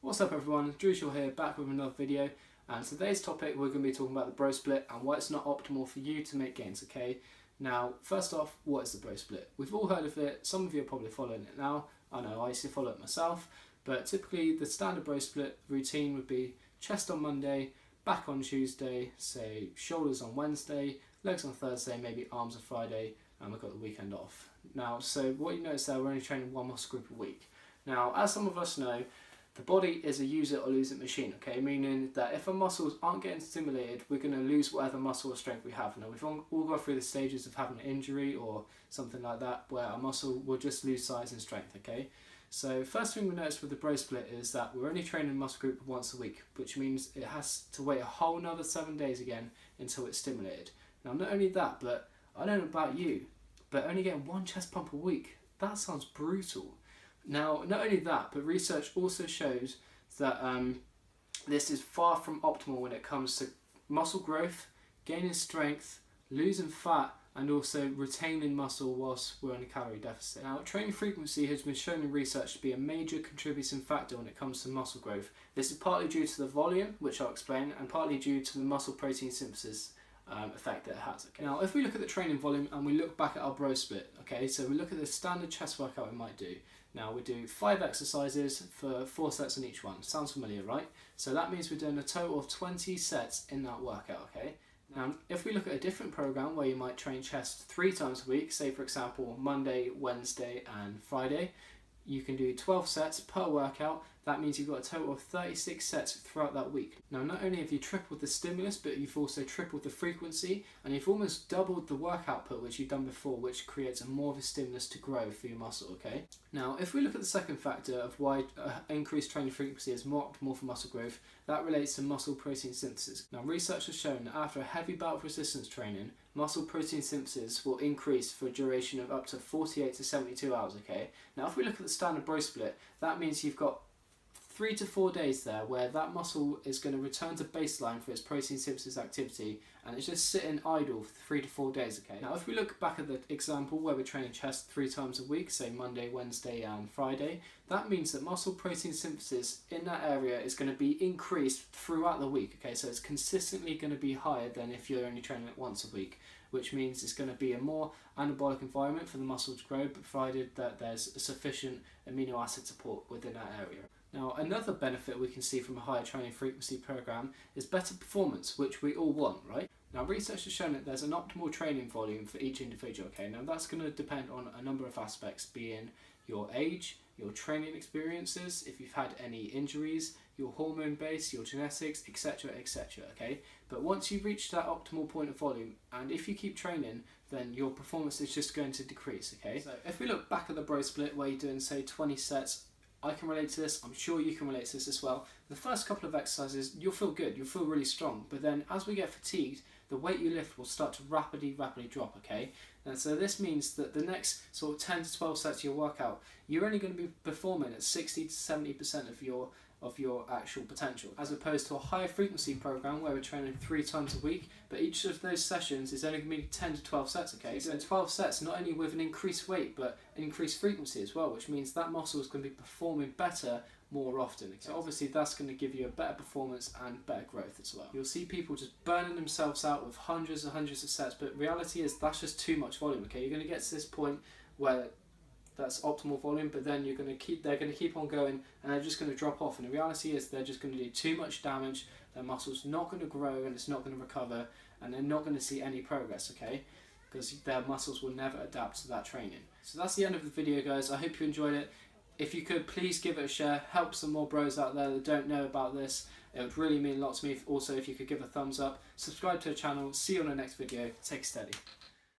What's up everyone, Drew here, back with another video, and today's topic we're going to be talking about the bro split and why it's not optimal for you to make gains, okay? Now, first off, what is the bro split? We've all heard of it, some of you are probably following it now. I know, I used to follow it myself, but typically the standard bro split routine would be chest on Monday, back on Tuesday, say shoulders on Wednesday, legs on Thursday, maybe arms on Friday, and we've got the weekend off. Now, so what you notice there, we're only training one muscle group a week. Now, as some of us know, the body is a use it or lose it machine, okay? Meaning that if our muscles aren't getting stimulated, we're going to lose whatever muscle or strength we have. Now, we've all gone through the stages of having an injury or something like that, where our muscle will just lose size and strength, okay? So first thing we notice with the bro split is that we're only training muscle group once a week, which means it has to wait a whole another 7 days again until it's stimulated. Now, not only that, but I don't know about you, but only getting one chest pump a week, that sounds brutal. Now, not only that, but research also shows that this is far from optimal when it comes to muscle growth, gaining strength, losing fat, and also retaining muscle whilst we're on a calorie deficit. Now, training frequency has been shown in research to be a major contributing factor when it comes to muscle growth. This is partly due to the volume, which I'll explain, and partly due to the muscle protein synthesis effect that it has. Okay? Now, if we look at the training volume and we look back at our bro split, okay, so we look at the standard chest workout we might do. Now, we do 5 exercises for 4 sets in each one. Sounds familiar, right? So that means we're doing a total of 20 sets in that workout, okay? Now, if we look at a different program where you might train chest 3 times a week, say for example Monday, Wednesday and Friday, you can do 12 sets per workout. That means you've got a total of 36 sets throughout that week. Now, not only have you tripled the stimulus, but you've also tripled the frequency, and you've almost doubled the work output which you've done before, which creates more of a stimulus to grow for your muscle, okay? Now, if we look at the second factor of why increased training frequency is more optimal for muscle growth, that relates to muscle protein synthesis. Now, research has shown that after a heavy bout of resistance training, muscle protein synthesis will increase for a duration of up to 48 to 72 hours, okay? Now, if we look at the standard bro split, that means you've got 3 to 4 days there where that muscle is going to return to baseline for its protein synthesis activity, and it's just sitting idle for 3 to 4 days, okay? Now, if we look back at the example where we're training chest 3 times a week, say Monday, Wednesday and Friday, that means that muscle protein synthesis in that area is going to be increased throughout the week, okay? So it's consistently going to be higher than if you're only training it once a week, which means it's going to be a more anabolic environment for the muscle to grow, provided that there's sufficient amino acid support within that area. Now, another benefit we can see from a higher training frequency program is better performance, which we all want, right? Now, research has shown that there's an optimal training volume for each individual, okay? Now, that's going to depend on a number of aspects, being your age, your training experiences, if you've had any injuries, your hormone base, your genetics, etc, etc, okay? But once you reach that optimal point of volume, and if you keep training, then your performance is just going to decrease, okay? So if we look back at the bro split where you're doing, say, 20 sets, I can relate to this, I'm sure you can relate to this as well. The first couple of exercises, you'll feel good, you'll feel really strong, but then as we get fatigued, the weight you lift will start to rapidly drop, okay? And so this means that the next sort of 10 to 12 sets of your workout, you're only going to be performing at 60 to 70% of your actual potential, as opposed to a higher frequency program where we're training 3 times a week, but each of those sessions is only going to be 10 to 12 sets, okay? So 12 sets, not only with an increased weight, but an increased frequency as well, which means that muscle is going to be performing better more often. Okay? So obviously that's going to give you a better performance and better growth as well. You'll see people just burning themselves out with hundreds and hundreds of sets, but reality is that's just too much volume, okay? You're going to get to this point where that's optimal volume, but then they're going to keep on going and they're just going to drop off, and the reality is they're just going to do too much damage, their muscle's not going to grow and it's not going to recover, and they're not going to see any progress, okay? Because their muscles will never adapt to that training. So that's the end of the video, guys. I hope you enjoyed it. If you could, please give it a share, help some more bros out there that don't know about this. It would really mean a lot to me. Also, if you could give a thumbs up, subscribe to the channel, see you on the next video. Take it steady.